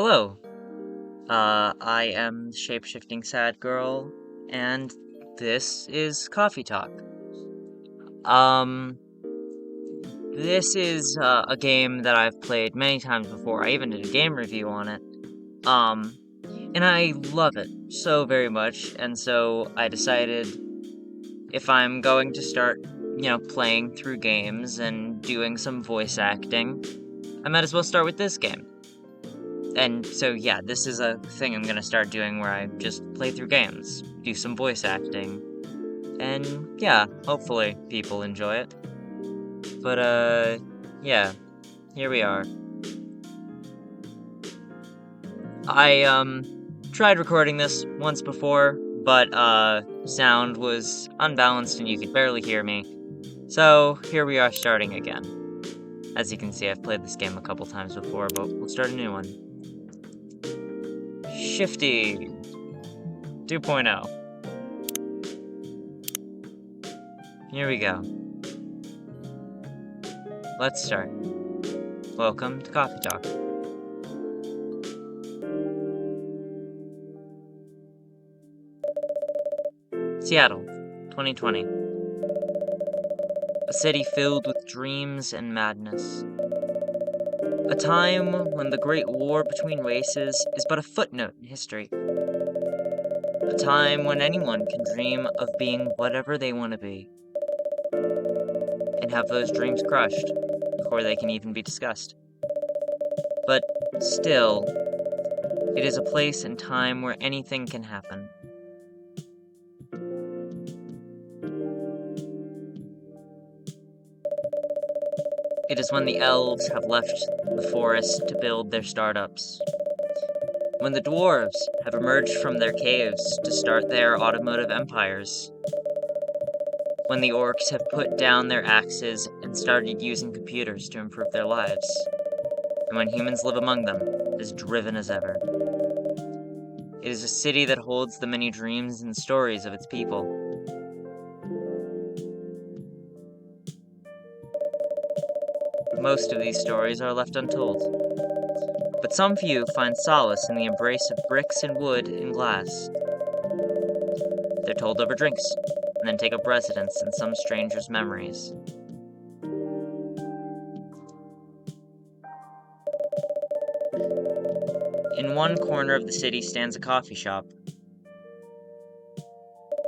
Hello. I am shape-shifting sad girl, and this is Coffee Talk. Um, this is a game that I've played many times before. I even did a game review on it. Um, and I love it so very much, and so I decided if I'm going to start, playing through games and doing some voice acting, I might as well start with this game. And so, yeah, this is a thing I'm gonna start doing where I just play through games, do some voice acting, and yeah, hopefully people enjoy it. But, yeah, here we are. I tried recording this once before, but, sound was unbalanced and you could barely hear me. So, here we are starting again. As you can see, I've played this game a couple times before, but we'll start a new one. Shifty 2.0. Here we go. Let's start. Welcome to Coffee Talk. Seattle, 2020. A city filled with dreams and madness. A time when the great war between races is but a footnote in history. A time when anyone can dream of being whatever they want to be. And have those dreams crushed before they can even be discussed. But still, it is a place and time where anything can happen. It is when the elves have left the forest to build their startups. When the dwarves have emerged from their caves to start their automotive empires. When the orcs have put down their axes and started using computers to improve their lives. And when humans live among them, as driven as ever. It is a city that holds the many dreams and stories of its people. Most of these stories are left untold. But some few find solace in the embrace of bricks and wood and glass. They're told over drinks, and then take up residence in some stranger's memories. In one corner of the city stands a coffee shop.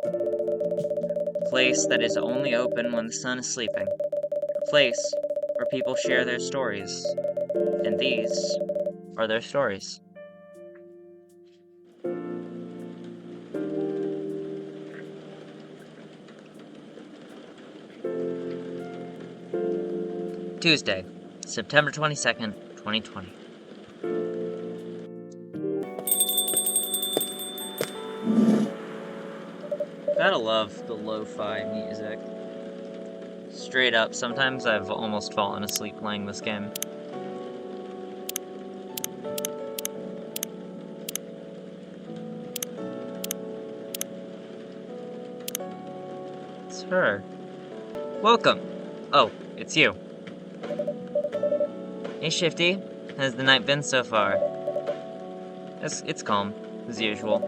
A place that is only open when the sun is sleeping. A place where people share their stories. And these are their stories. Tuesday, September 22nd, 2020. Gotta love the lo-fi music. Straight up, sometimes I've almost fallen asleep playing this game. It's her. Welcome! Oh, it's you. Hey Shifty, how's the night been so far? It's calm, as usual.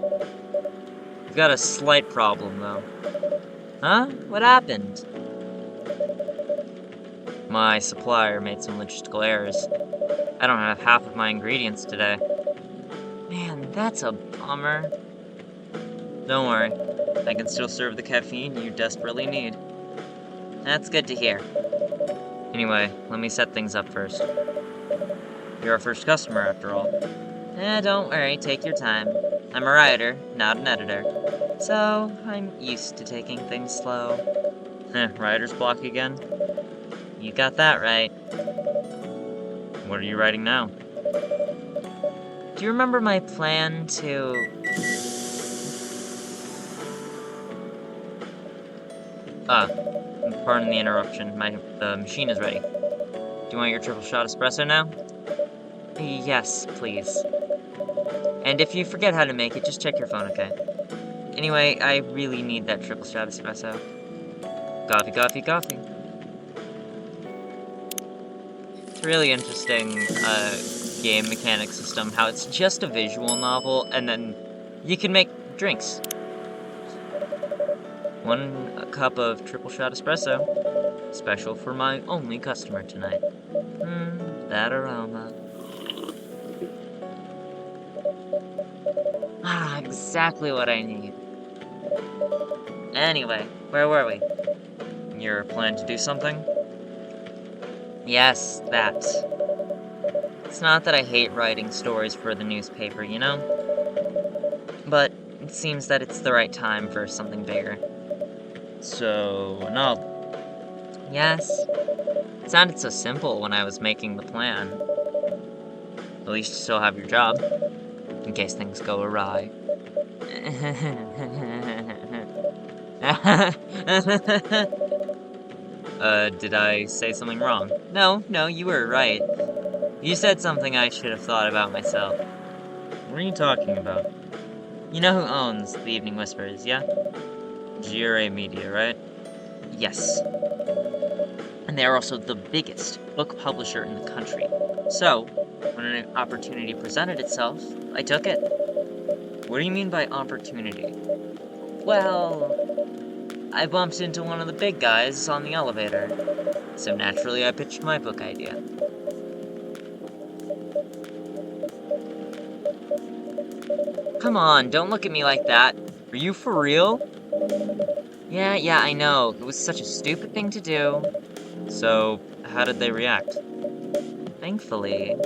We've got a slight problem, though. Huh? What happened? My supplier made some logistical errors. I don't have half of my ingredients today. Man, that's a bummer. Don't worry, I can still serve the caffeine you desperately need. That's good to hear. Anyway, let me set things up first. You're our first customer, after all. Don't worry, take your time. I'm a writer, not an editor. So, I'm used to taking things slow. Writer's block again? You got that right. What are you writing now? Do you remember my plan to... Pardon the interruption. The machine is ready. Do you want your triple shot espresso now? Yes, please. And if you forget how to make it, just check your phone, okay? Anyway, I really need that triple shot espresso. Coffee, coffee, coffee. It's really interesting, game mechanic system, how it's just a visual novel, and then you can make drinks. 1 cup of triple shot espresso, special for my only customer tonight. That aroma. Ah, exactly what I need. Anyway, where were we? Your plan to do something? Yes, that. It's not that I hate writing stories for the newspaper, you know? But it seems that it's the right time for something bigger. So, a novel. Yes. It sounded so simple when I was making the plan. At least you still have your job, in case things go awry. Did I say something wrong? No, you were right. You said something I should have thought about myself. What are you talking about? You know who owns the Evening Whispers, yeah? GRA Media, right? Yes. And they are also the biggest book publisher in the country. So, when an opportunity presented itself, I took it. What do you mean by opportunity? Well, I bumped into one of the big guys on the elevator. So naturally, I pitched my book idea. Come on, don't look at me like that. Are you for real? Yeah, I know. It was such a stupid thing to do. So, how did they react? Thankfully,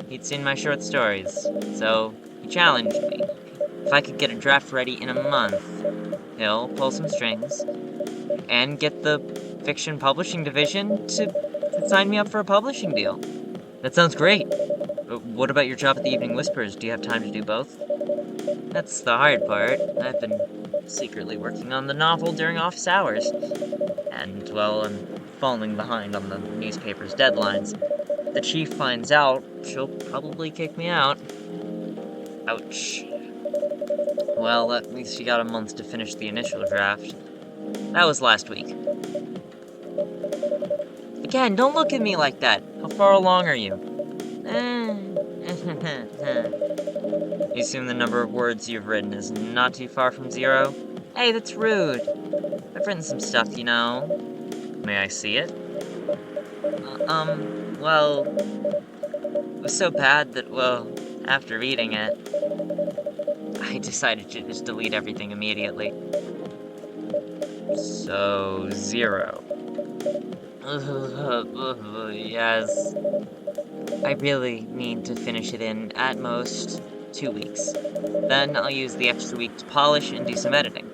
he'd seen my short stories, so he challenged me. If I could get a draft ready in a month, he'll pull some strings, and get the fiction publishing division to sign me up for a publishing deal. That sounds great. What about your job at the Evening Whispers? Do you have time to do both? That's the hard part. I've been secretly working on the novel during office hours. And, well, I'm falling behind on the newspaper's deadlines. If the chief finds out, she'll probably kick me out. Ouch. Well, at least she got a month to finish the initial draft. That was last week. Again, don't look at me like that. How far along are you? You assume the number of words you've written is not too far from 0? Hey, that's rude. I've written some stuff, you know. May I see it? Well, it was so bad that, well, after reading it, I decided to just delete everything immediately. So, 0. Yes. I really need to finish it in, at most, 2 weeks. Then I'll use the extra week to polish and do some editing.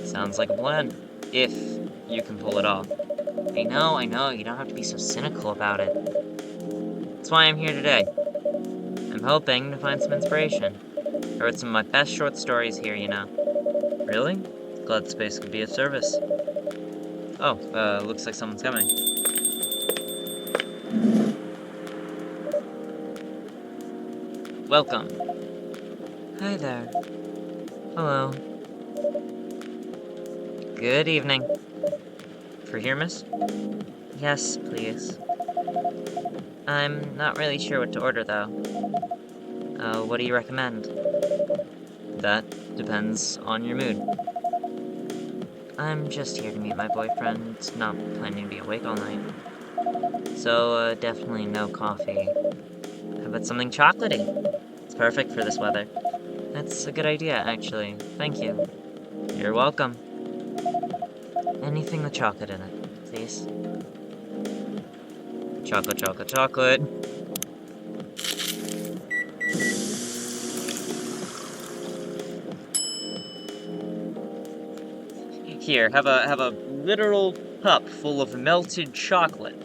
Sounds like a plan. If you can pull it off. I know, you don't have to be so cynical about it. That's why I'm here today. I'm hoping to find some inspiration. I wrote some of my best short stories here, you know. Really? Glad the space could be of service. Oh, looks like someone's coming. Welcome. Hi there. Hello. Good evening. For here, miss? Yes, please. I'm not really sure what to order, though. What do you recommend? That depends on your mood. I'm just here to meet my boyfriend, not planning to be awake all night. So, definitely no coffee. How about something chocolatey? It's perfect for this weather. That's a good idea, actually. Thank you. You're welcome. Anything with chocolate in it, please. Chocolate, chocolate, chocolate. Here, have a literal cup full of melted chocolate.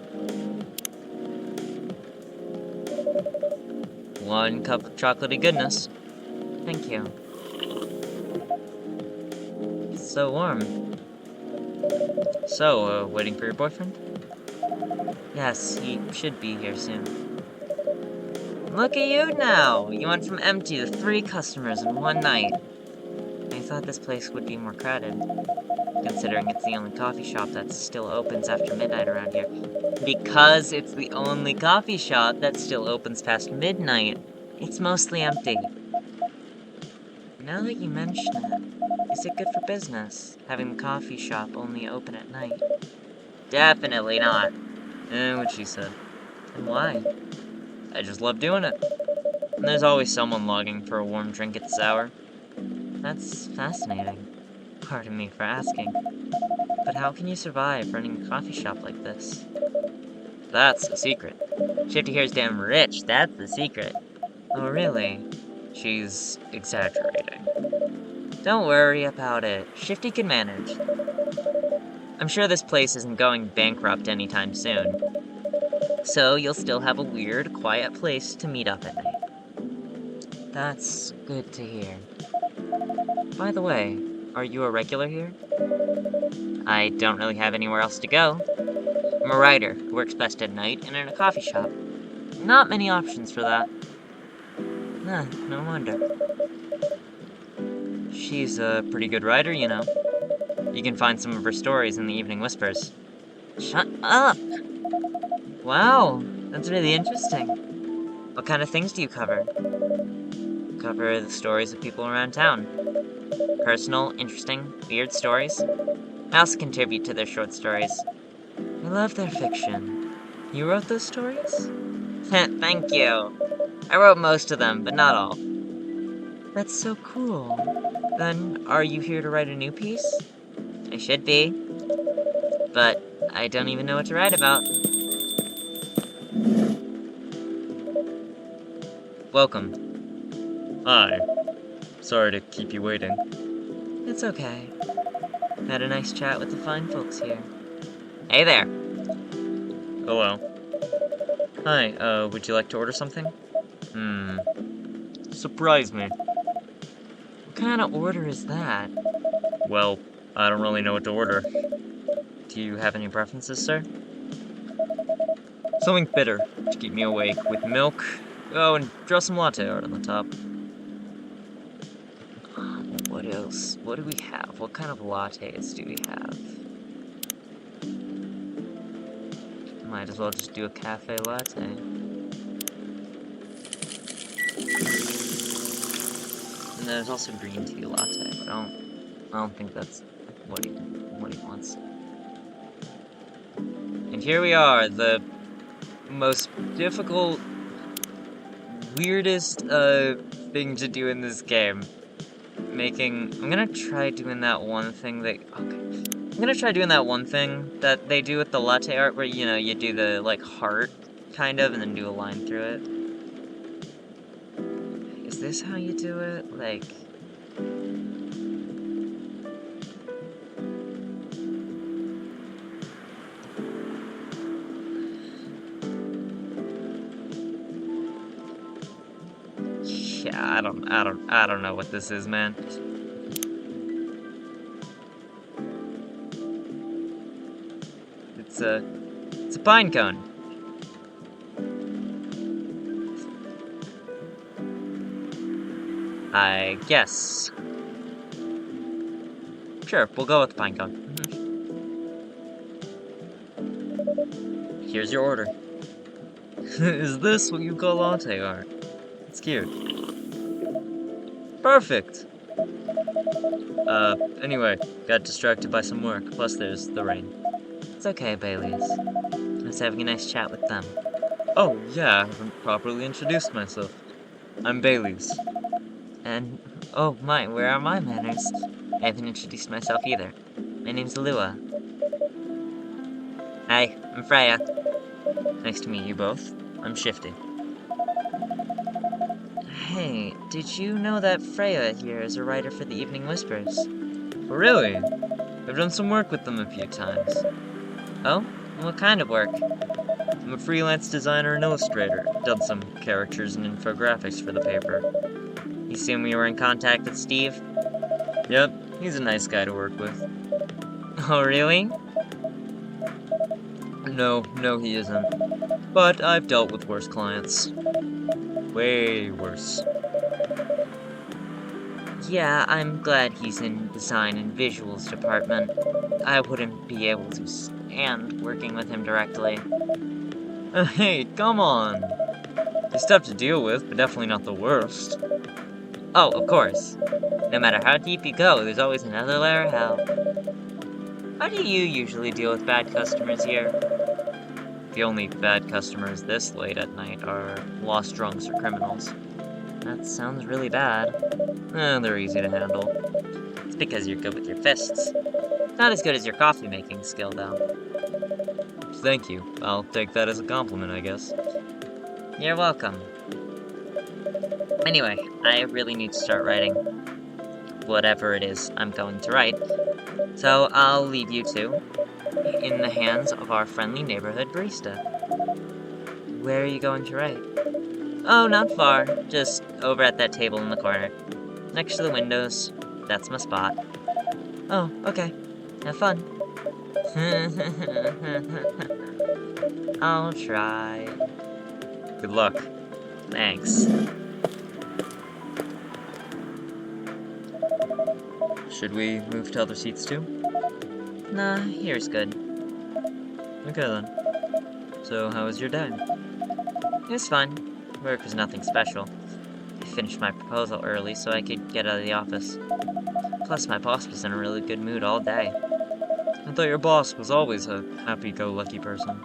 1 cup of chocolatey goodness. Thank you. It's so warm. So, waiting for your boyfriend? Yes, he should be here soon. Look at you now! You went from empty to 3 customers in 1 night. I thought this place would be more crowded, considering it's the only coffee shop that still opens after midnight around here. Because it's the only coffee shop that still opens past midnight, it's mostly empty. Now that you mention it, is it good for business, having the coffee shop only open at night? Definitely not. What she said. And why? I just love doing it. And there's always someone logging for a warm drink at this hour. That's fascinating. Pardon me for asking. But how can you survive running a coffee shop like this? That's the secret. Shifty here's damn rich, that's the secret. Oh, really? She's exaggerating. Don't worry about it. Shifty can manage. I'm sure this place isn't going bankrupt anytime soon. So you'll still have a weird, quiet place to meet up at night. That's good to hear. By the way, are you a regular here? I don't really have anywhere else to go. I'm a writer who works best at night and in a coffee shop. Not many options for that. No wonder. She's a pretty good writer, you know. You can find some of her stories in the Evening Whispers. Shut up! Wow, that's really interesting. What kind of things do you cover? Cover the stories of people around town. Personal, interesting, weird stories. I also contribute to their short stories. I love their fiction. You wrote those stories? Thank you. I wrote most of them, but not all. That's so cool. Then, are you here to write a new piece? I should be. But I don't even know what to write about. Welcome. Hi. Sorry to keep you waiting. It's okay. Had a nice chat with the fine folks here. Hey there. Hello. Hi, would you like to order something? Surprise me. What kind of order is that? Well, I don't really know what to order. Do you have any preferences, sir? Something bitter to keep me awake, with milk. Oh, and draw some latte art on the top. What else? What do we have? What kind of lattes do we have? Might as well just do a cafe latte. And there's also green tea latte, but I don't think that's what he wants. And here we are, the most difficult, weirdest thing to do in this game. I'm gonna try doing that one thing that they do with the latte art where, you know, you do the, like, heart, kind of, and then do a line through it. Is this how you do it? Like... Yeah, I don't know what this is, man. It's a pine cone. I guess. Sure, we'll go with the pine cone. Here's your order. Is this what you call latte art? It's cute. Perfect! Anyway, got distracted by some work, plus there's the rain. It's okay, Baileys. I was having a nice chat with them. Oh, yeah, I haven't properly introduced myself. I'm Baileys. And, oh my, where are my manners? I haven't introduced myself either. My name's Lua. Hi, I'm Freya. Nice to meet you both. I'm Shifty. Hey, did you know that Freya here is a writer for the Evening Whispers? Really? I've done some work with them a few times. Oh? What kind of work? I'm a freelance designer and illustrator. Done some characters and infographics for the paper. You assume you were in contact with Steve? Yep, he's a nice guy to work with. Oh, really? No, he isn't. But I've dealt with worse clients. Way worse. Yeah, I'm glad he's in design and visuals department. I wouldn't be able to stand working with him directly. Hey, come on! He's tough to deal with, but definitely not the worst. Oh, of course. No matter how deep you go, there's always another layer of hell. How do you usually deal with bad customers here? The only bad customers this late at night are lost drunks or criminals. That sounds really bad. They're easy to handle. It's because you're good with your fists. Not as good as your coffee-making skill, though. Thank you. I'll take that as a compliment, I guess. You're welcome. Anyway, I really need to start writing whatever it is I'm going to write. So I'll leave you two in the hands of our friendly neighborhood barista. Where are you going to write? Oh, not far. Just over at that table in the corner. Next to the windows. That's my spot. Oh, okay. Have fun. I'll try. Good luck. Thanks. Should we move to other seats too? Nah, here's good. Okay then. So, how was your day? It was fun. Work was nothing special. I finished my proposal early so I could get out of the office. Plus, my boss was in a really good mood all day. I thought your boss was always a happy-go-lucky person.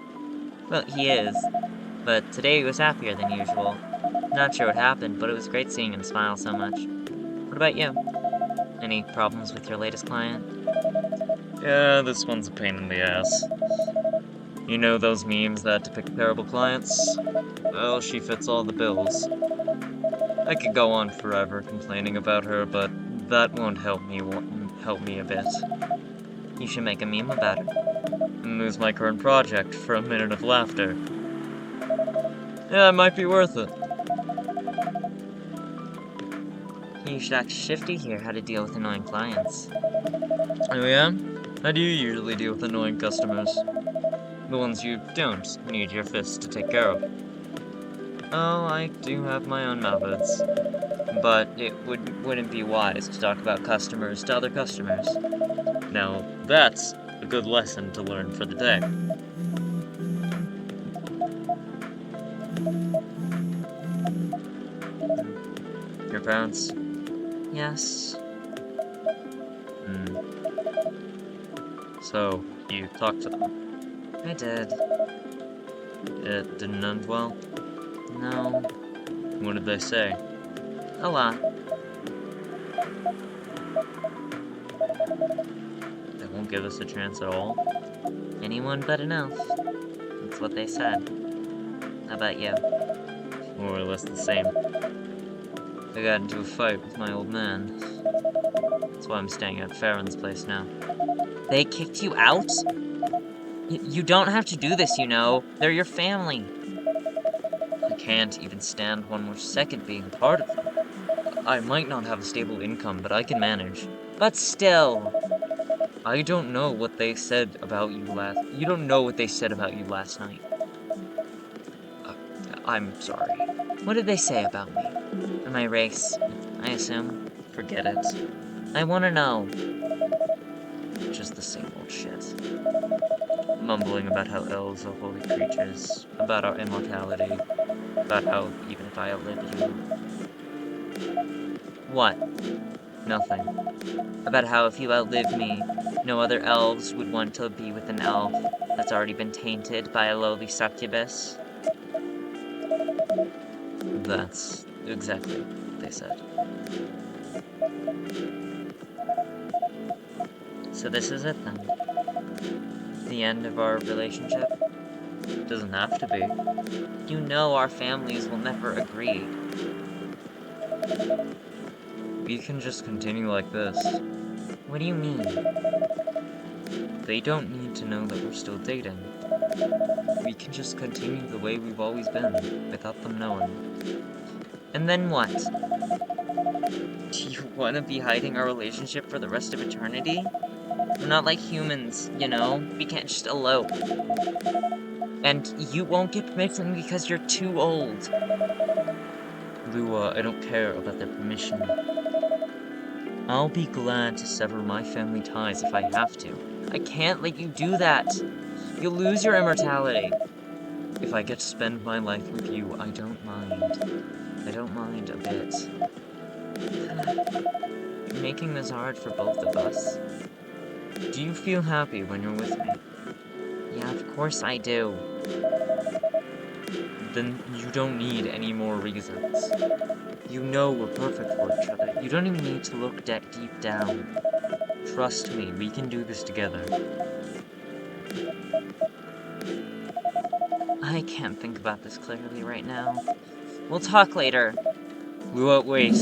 Well, he is. But today he was happier than usual. Not sure what happened, but it was great seeing him smile so much. What about you? Any problems with your latest client? Yeah, this one's a pain in the ass. You know those memes that depict terrible clients? Well, she fits all the bills. I could go on forever complaining about her, but that won't help me a bit. You should make a meme about her. And lose my current project for a minute of laughter. Yeah, it might be worth it. You should ask Shifty here how to deal with annoying clients. Oh yeah? How do you usually deal with annoying customers? The ones you don't need your fists to take care of. Oh, I do have my own methods. But it wouldn't be wise to talk about customers to other customers. Now, that's a good lesson to learn for the day. Your parents? Yes. So, you talked to them? I did. It didn't end well? No. What did they say? A lot. They won't give us a chance at all? Anyone but an elf. That's what they said. How about you? More or less the same. I got into a fight with my old man. That's why I'm staying at Farron's place now. They kicked you out? You don't have to do this, you know. They're your family. I can't even stand one more second being part of them. I might not have a stable income, but I can manage. But still. I don't know what they said about you You don't know what they said about you last night. I'm sorry. What did they say about me? My race, I assume. Forget it. I want to know. Just the same old shit. Mumbling about how elves are holy creatures, about our immortality, about how even if I outlive you... What? Nothing. About how if you outlive me, no other elves would want to be with an elf that's already been tainted by a lowly succubus. That's exactly what they said. So this is it then? The end of our relationship? Doesn't have to be. You know our families will never agree. We can just continue like this. What do you mean? They don't need to know that we're still dating. We can just continue the way we've always been, without them knowing. And then what? Do you want to be hiding our relationship for the rest of eternity? We're not like humans, you know? We can't just elope. And you won't get permission because you're too old. Lua, I don't care about their permission. I'll be glad to sever my family ties if I have to. I can't let you do that. You'll lose your immortality. If I get to spend my life with you, I don't mind. I don't mind a bit. You're making this hard for both of us. Do you feel happy when you're with me? Yeah, of course I do. Then you don't need any more reasons. You know we're perfect for each other. You don't even need to look deep down. Trust me, we can do this together. I can't think about this clearly right now. We'll talk later. We won't wait.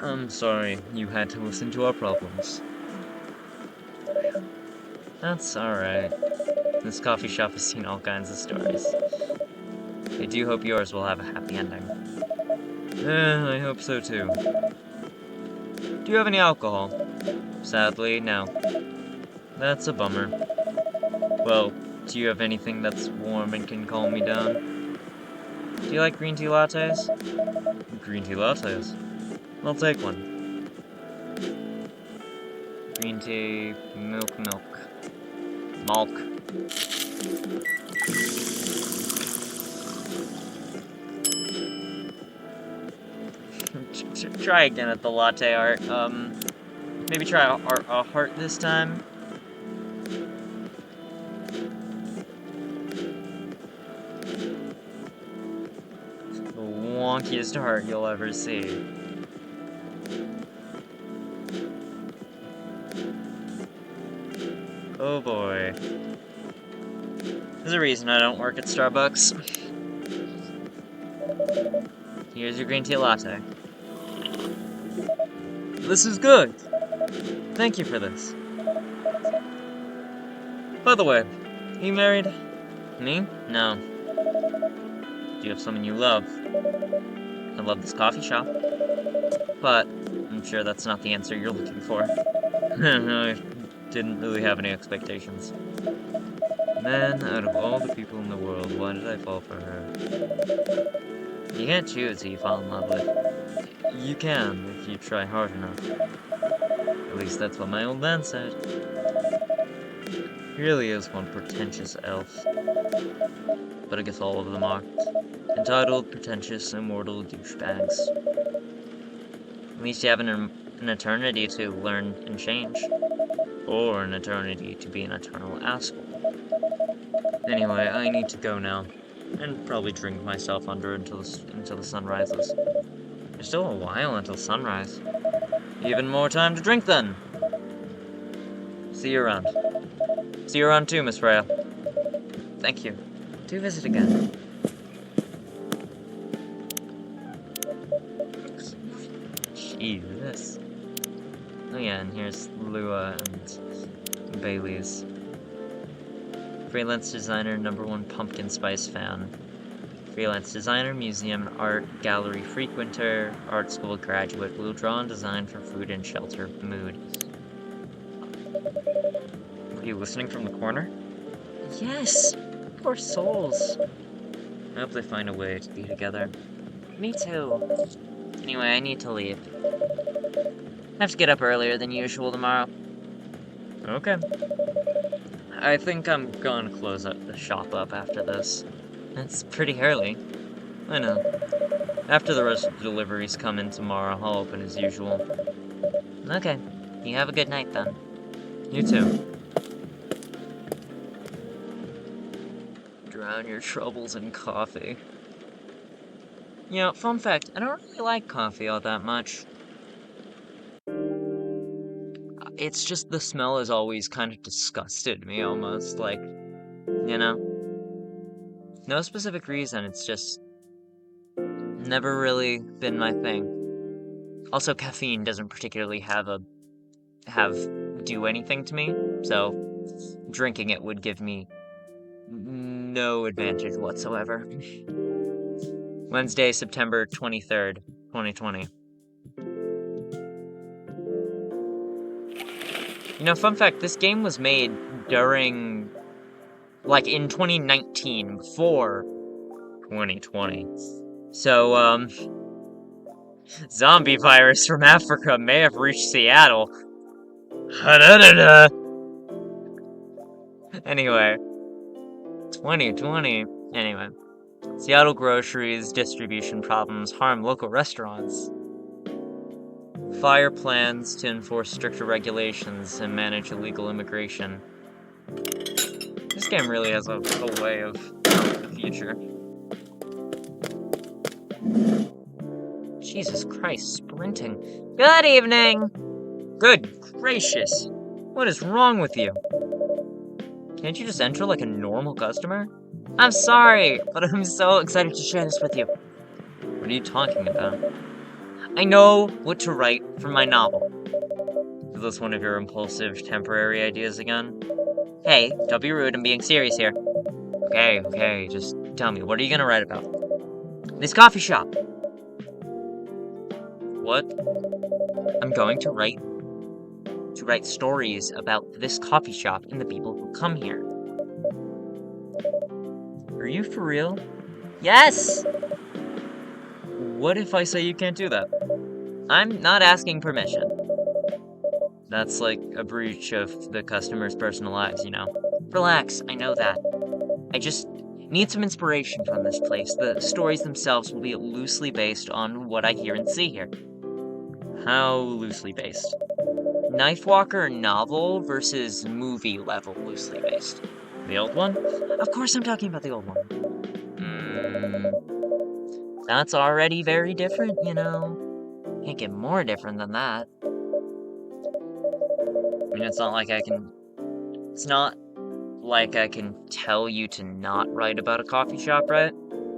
I'm sorry you had to listen to our problems. That's alright. This coffee shop has seen all kinds of stories. I do hope yours will have a happy ending. I hope so too. Do you have any alcohol? Sadly, no. That's a bummer. Well, do you have anything that's warm and can calm me down? Do you like green tea lattes? Green tea lattes? I'll take one. Green tea, milk. Try again at the latte art. Maybe try a heart this time. The wonkiest heart you'll ever see. Oh boy. There's a reason I don't work at Starbucks. Here's your green tea latte. This is good! Thank you for this. By the way, are you married? Me? No. Do you have someone you love? I love this coffee shop. But I'm sure that's not the answer you're looking for. I didn't really have any expectations. Man, out of all the people in the world, why did I fall for her? You can't choose who you fall in love with. You can, if you try hard enough. At least that's what my old man said. He really is one pretentious elf. But I guess all of them are. Entitled, pretentious, immortal douchebags. At least you have an eternity to learn and change. Or an eternity to be an eternal asshole. Anyway, I need to go now. And probably drink myself under until the sun rises. There's still a while until sunrise. Even more time to drink then! See you around. See you around too, Miss Freya. Thank you. Do visit again. Jesus. Oh yeah, and here's Lua and Bailey's. Freelance designer, #1 pumpkin spice fan. Freelance designer, museum, art gallery frequenter, art school graduate, will draw and design for food and shelter mood. Were you listening from the corner? Yes! Poor souls. I hope they find a way to be together. Me too. Anyway, I need to leave. I have to get up earlier than usual tomorrow. Okay. I think I'm gonna close up the shop up after this. It's pretty early. I know. After the rest of the deliveries come in tomorrow, I'll open as usual. Okay. You have a good night then. You too. Drown your troubles in coffee. You know, fun fact, I don't really like coffee all that much. It's just the smell has always kind of disgusted me almost, like, you know? No specific reason, it's just never really been my thing. Also, caffeine doesn't particularly do anything to me, so drinking it would give me no advantage whatsoever. Wednesday, September 23rd, 2020. You know, fun fact, this game was made during, like, in 2019, before 2020. So, zombie virus from Africa may have reached Seattle. Anyway, 2020. Anyway, Seattle groceries distribution problems harm local restaurants. Fire plans to enforce stricter regulations and manage illegal immigration. This game really has a way of the future. Jesus Christ, sprinting. Good evening! Good gracious! What is wrong with you? Can't you just enter like a normal customer? I'm sorry, but I'm so excited to share this with you. What are you talking about? I know what to write for my novel. Is this one of your impulsive, temporary ideas again? Hey, don't be rude, I'm being serious here. Okay, just tell me, what are you gonna write about? This coffee shop. What? I'm going to write stories about this coffee shop and the people who come here. Are you for real? Yes! What if I say you can't do that? I'm not asking permission. That's like a breach of the customer's personal lives, you know? Relax, I know that. I just need some inspiration from this place. The stories themselves will be loosely based on what I hear and see here. How loosely based? Knifewalker novel versus movie level loosely based. The old one? Of course I'm talking about the old one. That's already very different, you know? Can't get more different than that. I mean, it's not like I can tell you to not write about a coffee shop, right?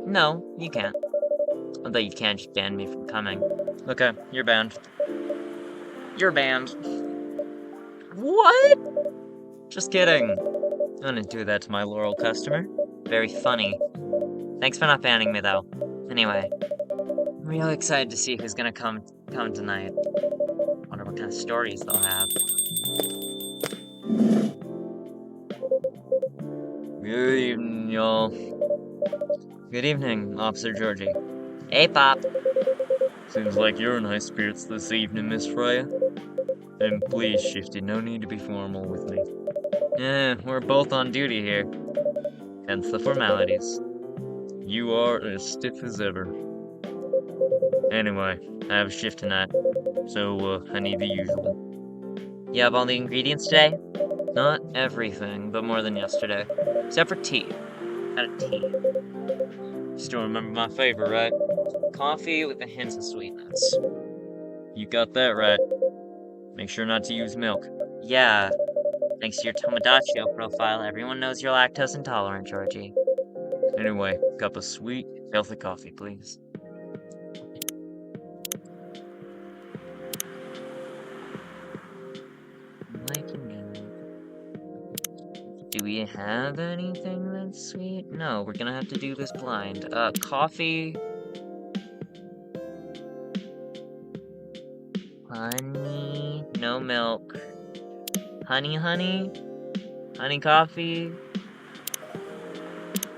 No, you can't. Although you can't just ban me from coming. Okay, you're banned. You're banned. What? Just kidding. I wouldn't do that to my loyal customer. Very funny. Thanks for not banning me, though. Anyway, I'm really excited to see who's gonna come tonight. Wonder what kind of stories they'll have. Good evening, y'all. Good evening, Officer Georgie. Hey, Pop. Seems like you're in high spirits this evening, Miss Freya. And please, Shifty, no need to be formal with me. We're both on duty here. Hence the formalities. You are as stiff as ever. Anyway, I have a shift tonight, so I need the usual. You have all the ingredients today? Not everything, but more than yesterday. Except for tea. Had a tea. Still remember my favorite, right? Coffee with a hint of sweetness. You got that right. Make sure not to use milk. Yeah, thanks to your Tomodachi profile, everyone knows you're lactose intolerant, Georgie. Anyway, cup of sweet, healthy coffee, please. Do we have anything that's sweet? No, we're gonna have to do this blind. Coffee. Honey. No milk. Honey. Honey coffee.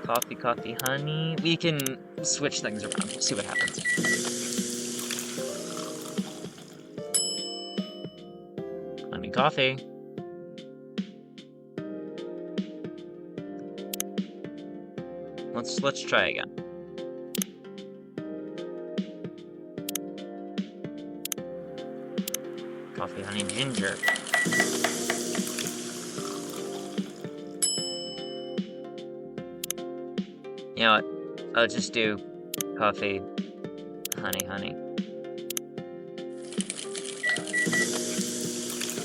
Coffee, honey. We can switch things around. We'll see what happens. Honey coffee. Let's try again. Coffee, honey, ginger. You know what? I'll just do coffee, honey.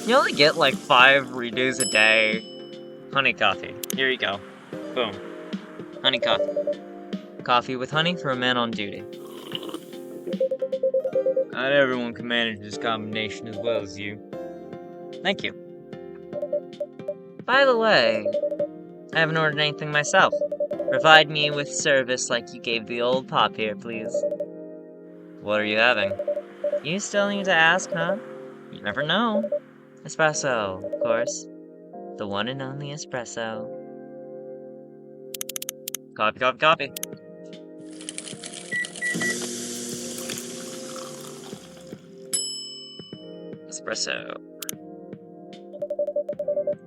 You only get like 5 redos a day. Honey coffee. Here you go. Boom. Honey coffee. Coffee with honey for a man on duty. Not everyone can manage this combination as well as you. Thank you. By the way, I haven't ordered anything myself. Provide me with service like you gave the old Pop here, please. What are you having? You still need to ask, huh? You never know. Espresso, of course. The one and only espresso. Coffee. espresso.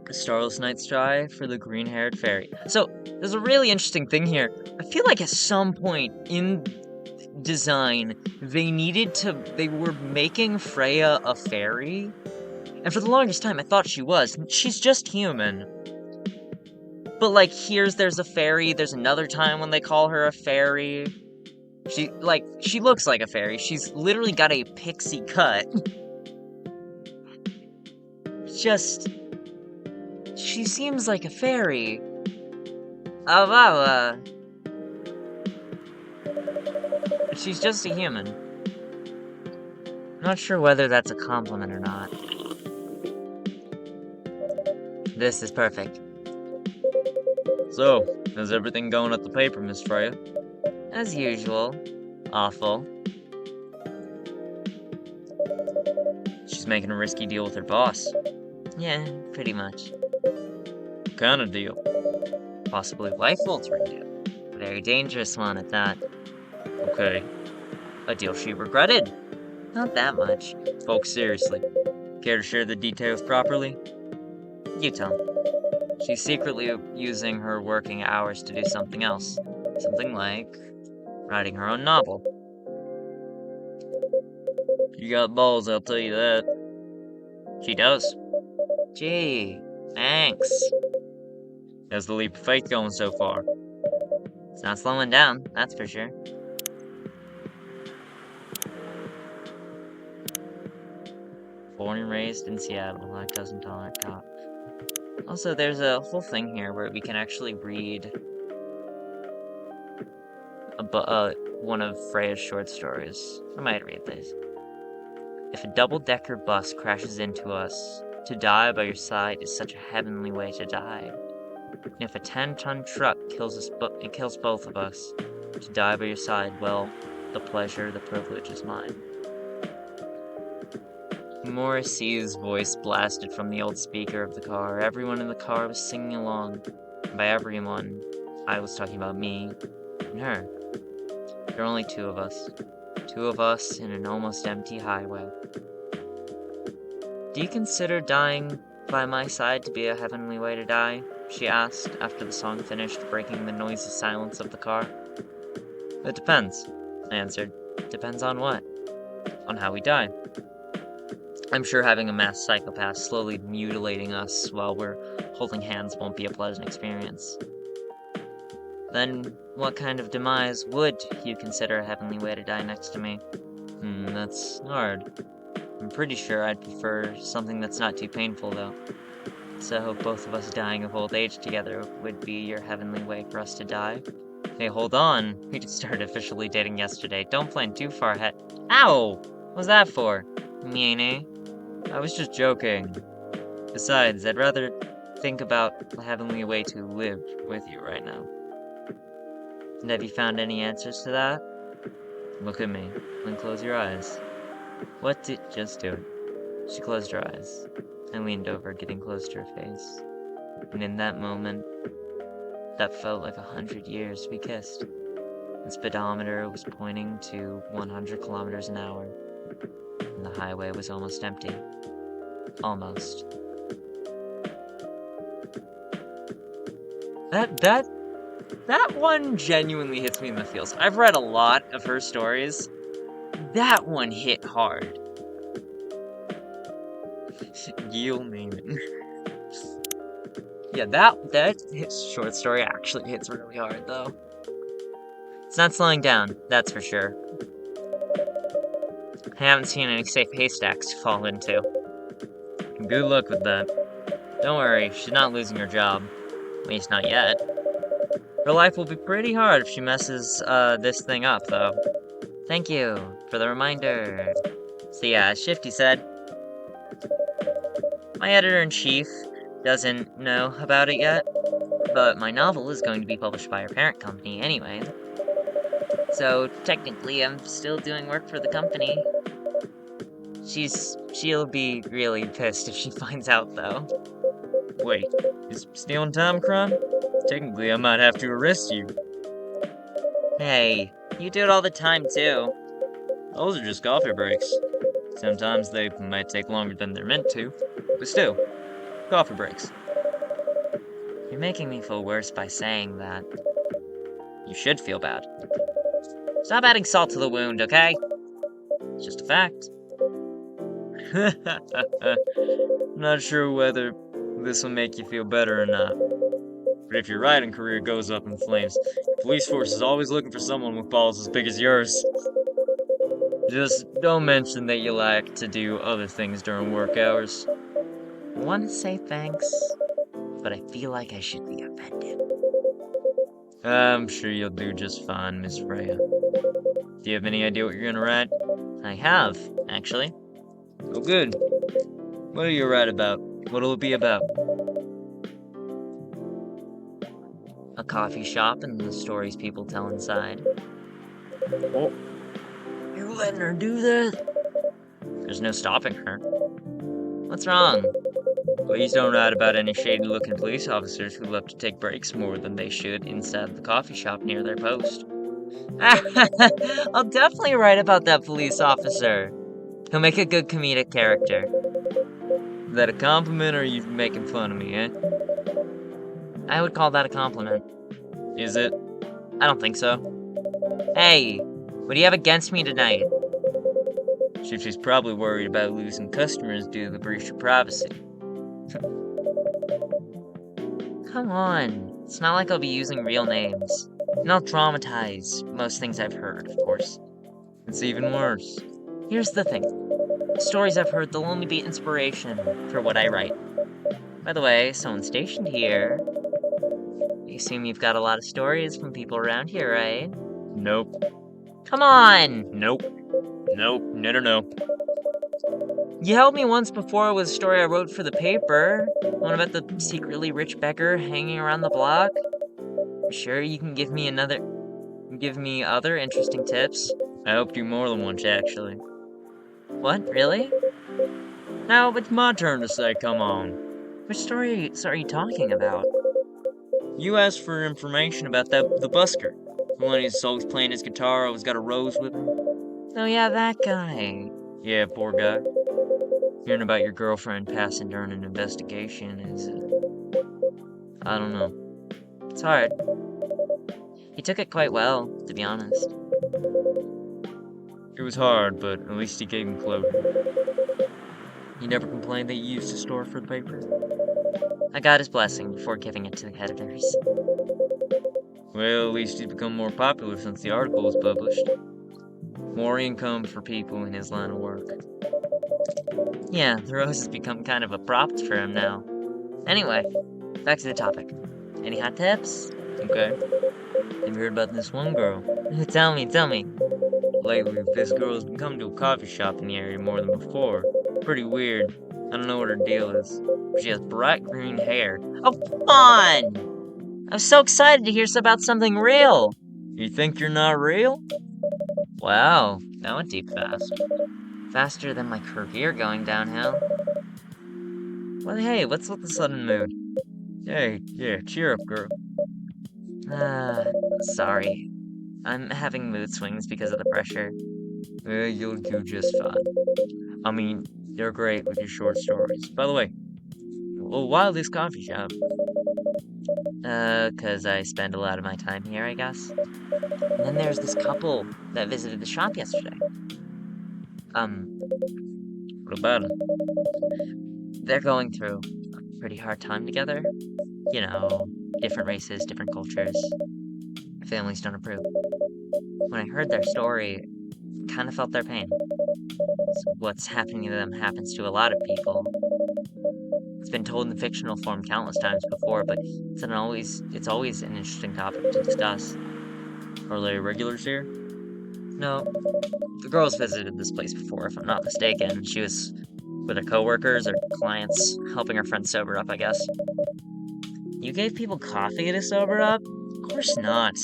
A starless night sky for the green-haired fairy. So, there's a really interesting thing here. I feel like at some point in design, they were making Freya a fairy. And for the longest time, I thought she was. She's just human. But, like, there's a fairy. There's another time when they call her a fairy. She looks like a fairy. She's literally got a pixie cut. She seems like a fairy. Oh, wow, but she's just a human. I'm not sure whether that's a compliment or not. This is perfect. So, how's everything going at the paper, Miss Freya? As usual. Awful. She's making a risky deal with her boss. Yeah, pretty much. What kind of deal? Possibly life-altering deal. A very dangerous one at that. Okay. A deal she regretted. Not that much. Folks, seriously. Care to share the details properly? You tell. She's secretly using her working hours to do something else. Something like writing her own novel. You got balls, I'll tell you that. She does. Gee, thanks. How's the leap of faith going so far? It's not slowing down, that's for sure. Born and raised in Seattle, like doesn't tolerate cop. Also, there's a whole thing here where we can actually read one of Freya's short stories. I might read this. If a double-decker bus crashes into us, to die by your side is such a heavenly way to die. And if a 10-ton truck kills both of us, to die by your side, well, the pleasure, the privilege is mine. Morrissey's voice blasted from the old speaker of the car. Everyone in the car was singing along. And by everyone, I was talking about me and her. There are only two of us. Two of us in an almost empty highway. Do you consider dying by my side to be a heavenly way to die? She asked, after the song finished, breaking the noisy silence of the car. It depends, I answered. Depends on what? On how we die. I'm sure having a masked psychopath slowly mutilating us while we're holding hands won't be a pleasant experience. Then, what kind of demise would you consider a heavenly way to die next to me? That's hard. I'm pretty sure I'd prefer something that's not too painful, though. So, both of us dying of old age together would be your heavenly way for us to die? Hey, hold on. We just started officially dating yesterday. Don't plan too far ahead. Ow! What was that for? Meanie? I was just joking. Besides, I'd rather think about a heavenly way to live with you right now. And have you found any answers to that? Look at me, then close your eyes. Just do it. She closed her eyes. I leaned over, getting close to her face. And in that moment, that felt like 100 years, we kissed. The speedometer was pointing to 100 kilometers an hour. And the highway was almost empty. Almost. That one genuinely hits me in the feels. I've read a lot of her stories. That one hit hard. You'll name it. Yeah, that short story actually hits really hard, though. It's not slowing down, that's for sure. I haven't seen any safe haystacks to fall into. Good luck with that. Don't worry, she's not losing her job. At least not yet. Her life will be pretty hard if she messes this thing up, though. Thank you for the reminder. So yeah, Shifty said, my editor-in-chief doesn't know about it yet, but my novel is going to be published by her parent company anyway. So technically, I'm still doing work for the company. She'll be really pissed if she finds out, though. Wait, is stealing time a crime? Technically, I might have to arrest you. Hey, you do it all the time, too. Those are just coffee breaks. Sometimes they might take longer than they're meant to, but still, coffee breaks. You're making me feel worse by saying that. You should feel bad. Stop adding salt to the wound, okay? It's just a fact. Not sure whether this will make you feel better or not. But if your writing career goes up in flames, the police force is always looking for someone with balls as big as yours. Just don't mention that you like to do other things during work hours. I want to say thanks, but I feel like I should be offended. I'm sure you'll do just fine, Miss Freya. Do you have any idea what you're gonna write? I have, actually. Oh, good. What will you write about? What'll it be about? A coffee shop and the stories people tell inside. Oh, you letting her do that? There's no stopping her. What's wrong? Please don't write about any shady-looking police officers who love to take breaks more than they should inside the coffee shop near their post. I'll definitely write about that police officer. He'll make a good comedic character. Is that a compliment or are you making fun of me, eh? I would call that a compliment. Is it? I don't think so. Hey, what do you have against me tonight? Shifty's probably worried about losing customers due to the breach of privacy. Come on, it's not like I'll be using real names. And I'll dramatize most things I've heard, of course. It's even worse. Here's the thing. The stories I've heard, they'll only be inspiration for what I write. By the way, someone stationed here. I assume you've got a lot of stories from people around here, right? Nope. Come on! Nope. Nope. No. You helped me once before with a story I wrote for the paper. One about the secretly rich beggar hanging around the block. Sure, you can give me other interesting tips. I helped you more than once, actually. What? Really? Now it's my turn to say come on. Which stories are you talking about? You asked for information about the busker. The one who's always playing his guitar, always got a rose with him. Oh yeah, that guy. Yeah, poor guy. Hearing about your girlfriend passing during an investigation is, I don't know. It's hard. He took it quite well, to be honest. It was hard, but at least he gave him closure. He never complained that you used the store for the paper? I got his blessing before giving it to the editors. Well, at least he's become more popular since the article was published. More income for people in his line of work. Yeah, the rose has become kind of a prop for him now. Anyway, back to the topic. Any hot tips? Okay. Have you heard about this one girl? Tell me. Lately, this girl has been coming to a coffee shop in the area more than before. Pretty weird. I don't know what her deal is. She has bright green hair. Oh, fun! I'm so excited to hear about something real. You think you're not real? Wow, that went deep fast. Faster than my career going downhill. Well, hey, what's with the sudden mood? Hey, yeah, cheer up, girl. Sorry. I'm having mood swings because of the pressure. You'll do just fine. I mean, you're great with your short stories. By the way, well, why this coffee shop? 'Cause I spend a lot of my time here, I guess. And then there's this couple that visited the shop yesterday. What about them? They're going through a pretty hard time together. You know, different races, different cultures. Families don't approve. When I heard their story, I kind of felt their pain. What's happening to them happens to a lot of people. It's been told in fictional form countless times before, but it's always an interesting topic to discuss. Are they regulars here? No. The girls visited this place before, if I'm not mistaken. She was with her coworkers or clients, helping her friends sober up, I guess. You gave people coffee to sober up? Of course not.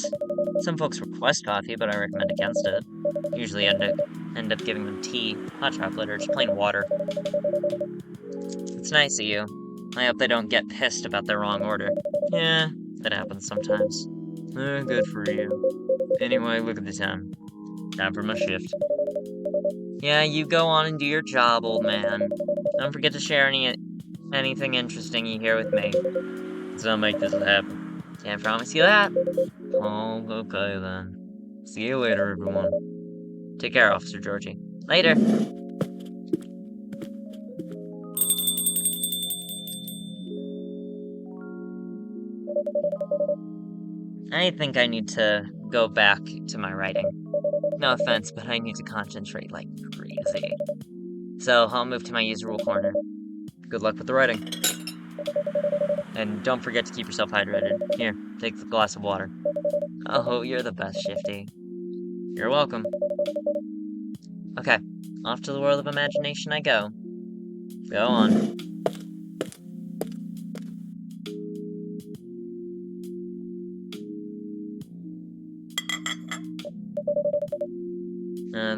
Some folks request coffee, but I recommend against it. Usually end up giving them tea, hot chocolate, or just plain water. It's nice of you. I hope they don't get pissed about their wrong order. Yeah, that happens sometimes. Good for you. Anyway, look at the time. Time for my shift. Yeah, you go on and do your job, old man. Don't forget to share anything interesting you hear with me. So I'll make this happen. Can't promise you that. Oh, okay then. See you later, everyone. Take care, Officer Georgie. Later. I think I need to go back to my writing. No offense, but I need to concentrate like crazy. So I'll move to my usual corner. Good luck with the writing. And don't forget to keep yourself hydrated. Here, take the glass of water. Oh, you're the best, Shifty. You're welcome. Okay, off to the world of imagination I go. Go on.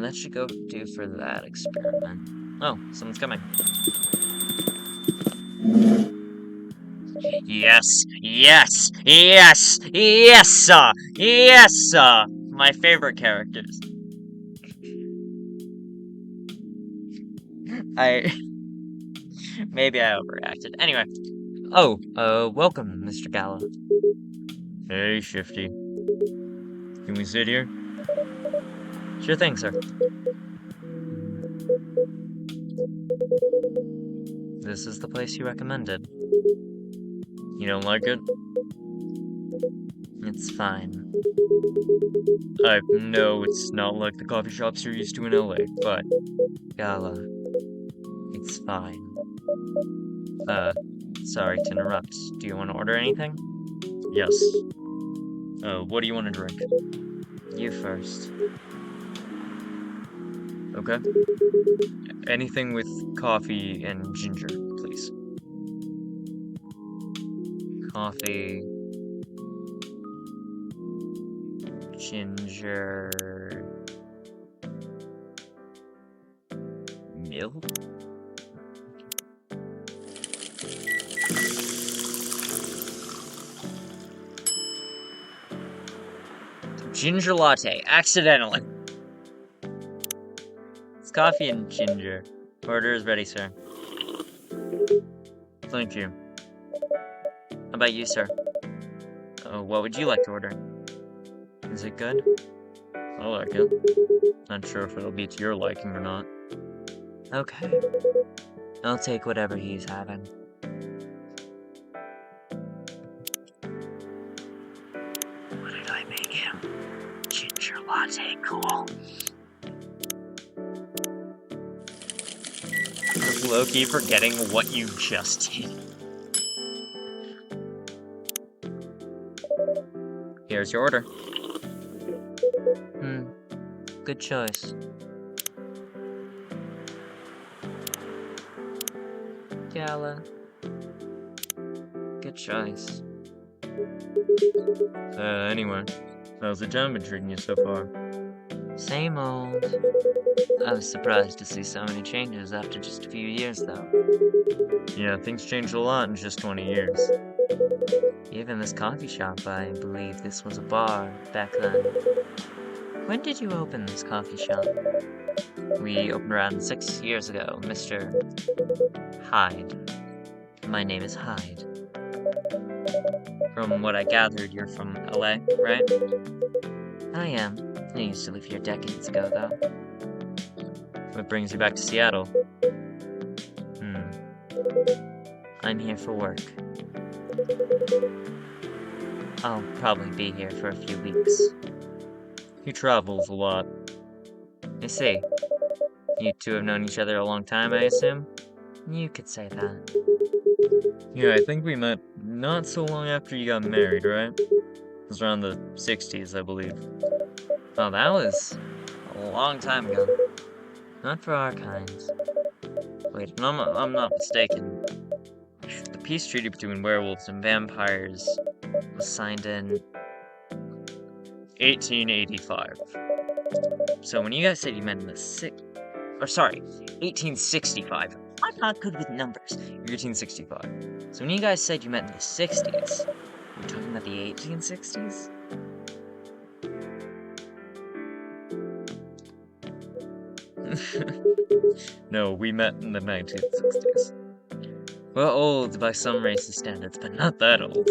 That should go do for that experiment. Oh, someone's coming. Yes, yes, yes, yes, sir, yes, sir. My favorite characters. Maybe I overreacted. Anyway. Oh, welcome, Mr. Gallo. Hey, Shifty. Can we sit here? Sure thing, sir. This is the place you recommended. You don't like it? It's fine. I know it's not like the coffee shops you're used to in LA, but... Gala, it's fine. Sorry to interrupt. Do you want to order anything? Yes. What do you want to drink? You first. Okay. Anything with coffee and ginger, please. Coffee... ginger... milk? Ginger latte, accidentally. It's coffee and ginger. Order is ready, sir. Thank you. How about you, sir? What would you like to order? Is it good? I like it. Not sure if it'll be to your liking or not. Okay. I'll take whatever he's having. What did I make him? Ginger latte, cool. Low-key forgetting what you just did. Here's your order. Good choice. Gala. Good choice. Anyway, how's the town been treating you so far? Same old. I was surprised to see so many changes after just a few years, though. Yeah, things changed a lot in just 20 years. Even this coffee shop, I believe this was a bar back then. When did you open this coffee shop? We opened around 6 years ago, Mr. Hyde. My name is Hyde. From what I gathered, you're from LA, right? I am. I used to live here decades ago, though. What brings you back to Seattle? I'm here for work. I'll probably be here for a few weeks. He travels a lot. I see. You two have known each other a long time, I assume? You could say that. Yeah, I think we met not so long after you got married, right? It was around the 60s, I believe. Oh, that was a long time ago. Not for our kinds. Wait, I'm not mistaken. The peace treaty between werewolves and vampires was signed in 1885. So when you guys said you met in the 1865. I'm not good with numbers. 1865. So when you guys said you met in the 60s, you're talking about the 1860s? No, we met in the 1960s. Well, old by some racist standards, but not that old.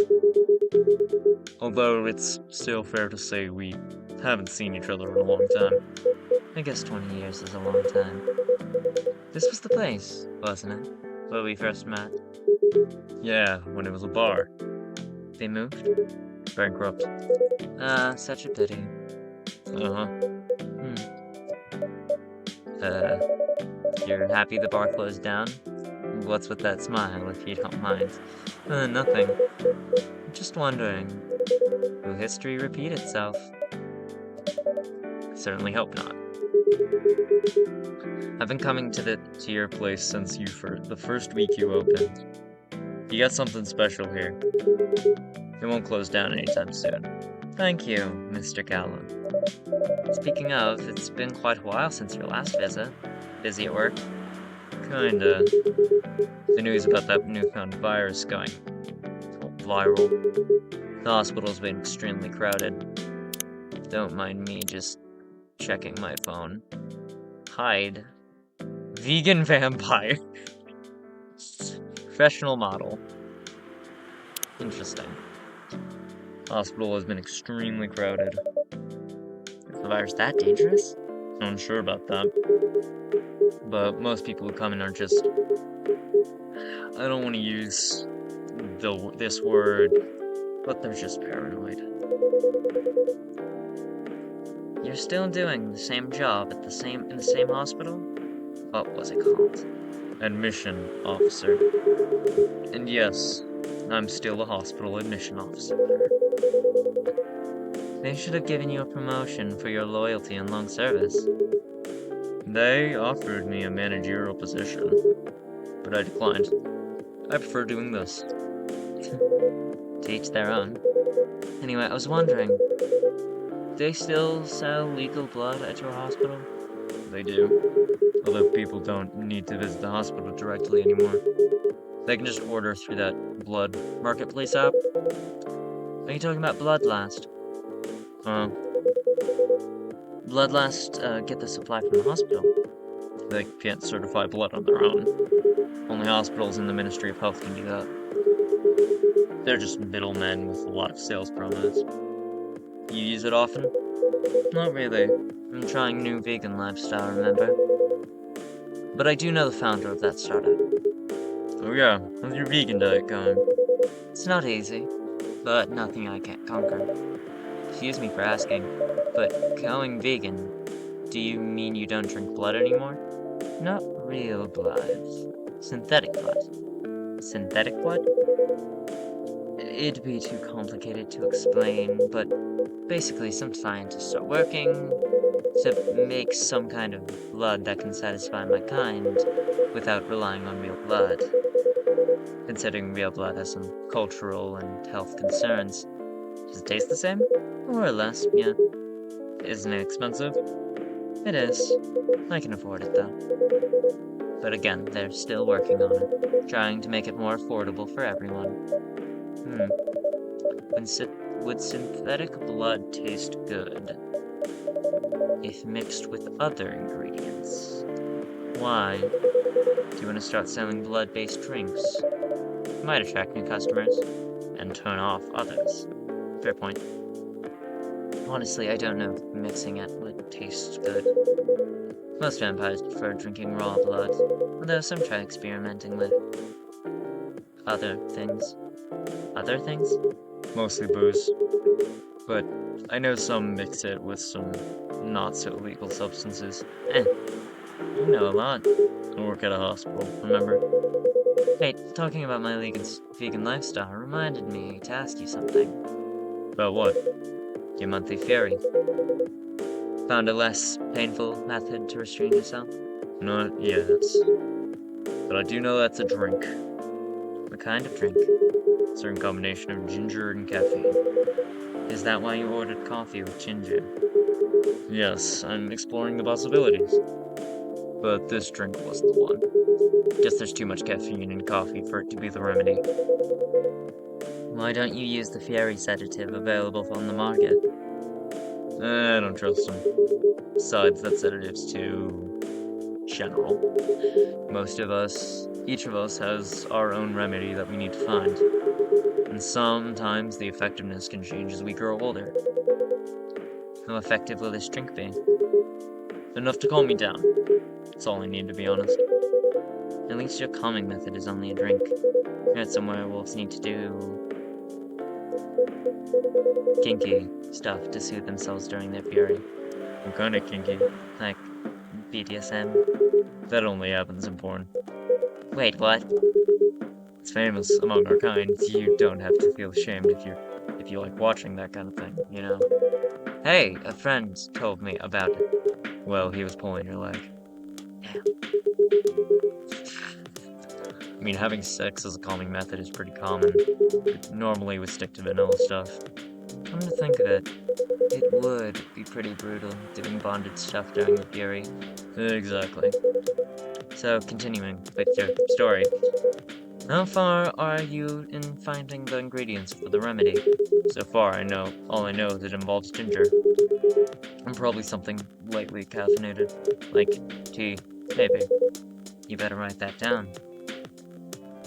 Although it's still fair to say we haven't seen each other in a long time. I guess 20 years is a long time. This was the place, wasn't it? Where we first met. Yeah, when it was a bar. They moved? Bankrupt. Such a pity. Uh-huh. You're happy the bar closed down? What's with that smile, if you don't mind? Nothing. Just wondering, will history repeat itself? Certainly hope not. I've been coming to your place since the first week you opened. You got something special here. It won't close down anytime soon. Thank you, Mr. Callum. Speaking of, it's been quite a while since your last visit. Busy at work? Kinda. The news about that newfound virus going viral. The hospital's been extremely crowded. Don't mind me just checking my phone. Hide. Vegan vampire. Professional model. Interesting. Hospital has been extremely crowded. Is the virus that dangerous? Unsure about that. But most people who come in are just... I don't want to use this word, but they're just paranoid. You're still doing the same job in the same hospital? What was it called? Admission officer. And yes, I'm still a hospital admission officer. They should have given you a promotion for your loyalty and long service. They offered me a managerial position, but I declined. I prefer doing this. To each their own. Anyway, I was wondering, do they still sell legal blood at your hospital? They do. Although people don't need to visit the hospital directly anymore. They can just order through that blood marketplace app. Are you talking about Bloodlast? Bloodlast get the supply from the hospital. They can't certify blood on their own. Only hospitals in the Ministry of Health can do that. They're just middlemen with a lot of sales promos. You use it often? Not really. I'm trying new vegan lifestyle, remember? But I do know the founder of that startup. Oh yeah, how's your vegan diet going? It's not easy, but nothing I can't conquer. Excuse me for asking, but going vegan, do you mean you don't drink blood anymore? Not real blood. Synthetic blood. Synthetic blood? It'd be too complicated to explain, but basically some scientists are working to make some kind of blood that can satisfy my kind without relying on real blood. Considering real blood has some cultural and health concerns. Does it taste the same? More or less, yeah. Isn't it expensive? It is. I can afford it, though. But again, they're still working on it, trying to make it more affordable for everyone. Would synthetic blood taste good if mixed with other ingredients? Why? Do you want to start selling blood-based drinks? Might attract new customers, and turn off others. Fair point. Honestly, I don't know if mixing it would taste good. Most vampires prefer drinking raw blood, although some try experimenting with other things. Other things? Mostly booze. But I know some mix it with some not-so-legal substances. You know a lot. I work at a hospital, remember? Hey, talking about my vegan lifestyle reminded me to ask you something. About what? Your monthly fury. Found a less painful method to restrain yourself? Not yet. But I do know that's a drink. What kind of drink? A certain combination of ginger and caffeine. Is that why you ordered coffee with ginger? Yes, I'm exploring the possibilities. But this drink was the one. Guess there's too much caffeine in coffee for it to be the remedy. Why don't you use the Fury sedative available on the market? I don't trust them. Besides, that sedative's too general. Each of us has our own remedy that we need to find. And sometimes the effectiveness can change as we grow older. How effective will this drink be? Enough to calm me down. That's all I need, to be honest. At least your calming method is only a drink. I heard some werewolves need to do kinky stuff to soothe themselves during their fury. I'm kinda kinky. Like BDSM. That only happens in porn. Wait, what? It's famous among our kind. You don't have to feel ashamed if you like watching that kind of thing, you know? Hey, a friend told me about it. Well, he was pulling your leg. Damn. I mean, having sex as a calming method is pretty common. Normally we stick to vanilla stuff. Come to think of it, it would be pretty brutal doing bonded stuff during your fury. Exactly. So, continuing with your story. How far are you in finding the ingredients for the remedy? So far, all I know is it involves ginger. And probably something lightly caffeinated, like tea, maybe. You better write that down.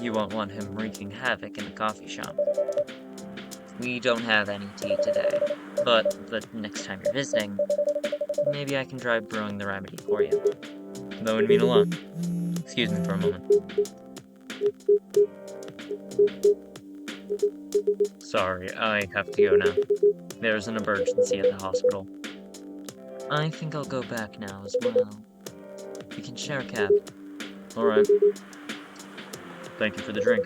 You won't want him wreaking havoc in the coffee shop. We don't have any tea today, but the next time you're visiting, maybe I can try brewing the remedy for you. That would mean a lot. Excuse me for a moment. Sorry, I have to go now. There's an emergency at the hospital. I think I'll go back now as well. We can share a cab. Alright. Thank you for the drink.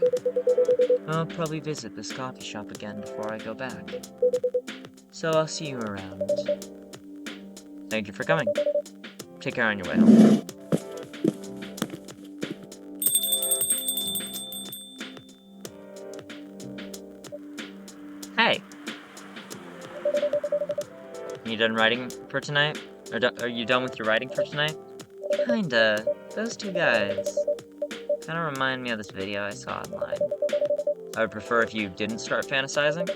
I'll probably visit this coffee shop again before I go back. So I'll see you around. Thank you for coming. Take care on your way home. Hey! You done writing for tonight? Are you done with your writing for tonight? Kinda. Those two guys kinda remind me of this video I saw online. I would prefer if you didn't start fantasizing.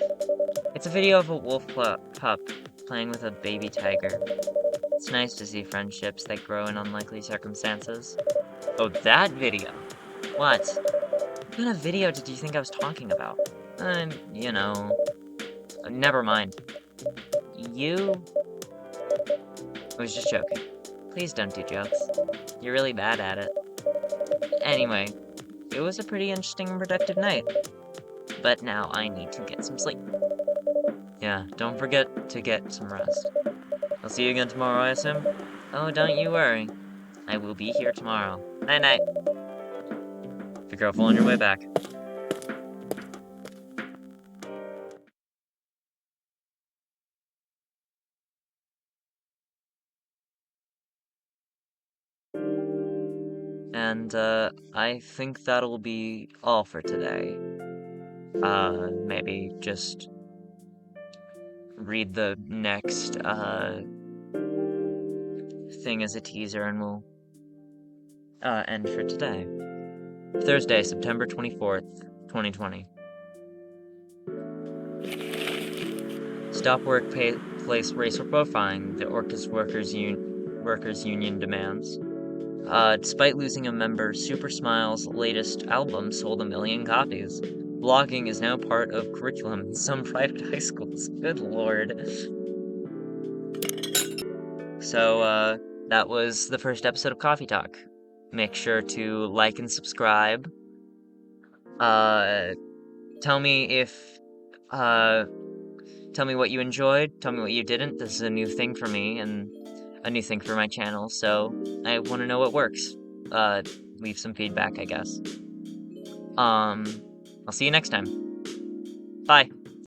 It's a video of a wolf pup playing with a baby tiger. It's nice to see friendships that grow in unlikely circumstances. Oh, that video? What? What kind of video did you think I was talking about? You know... never mind. I was just joking. Please don't do jokes. You're really bad at it. Anyway, it was a pretty interesting and productive night. But now I need to get some sleep. Yeah, don't forget to get some rest. I'll see you again tomorrow, I assume? Oh, don't you worry. I will be here tomorrow. Night-night. Be careful on your way back. And, I think that'll be all for today. Maybe just read the next, thing as a teaser and we'll, end for today. Thursday, September 24th, 2020. Stop workplace racial profiling, the Orcas Workers Union demands. Despite losing a member, Super Smile's latest album sold 1 million copies. Blogging is now part of curriculum in some private high schools. Good lord. So, that was the first episode of Coffee Talk. Make sure to like and subscribe. Tell me what you enjoyed, tell me what you didn't. This is a new thing for me, and a new thing for my channel, so I want to know what works. Leave some feedback, I guess. I'll see you next time. Bye.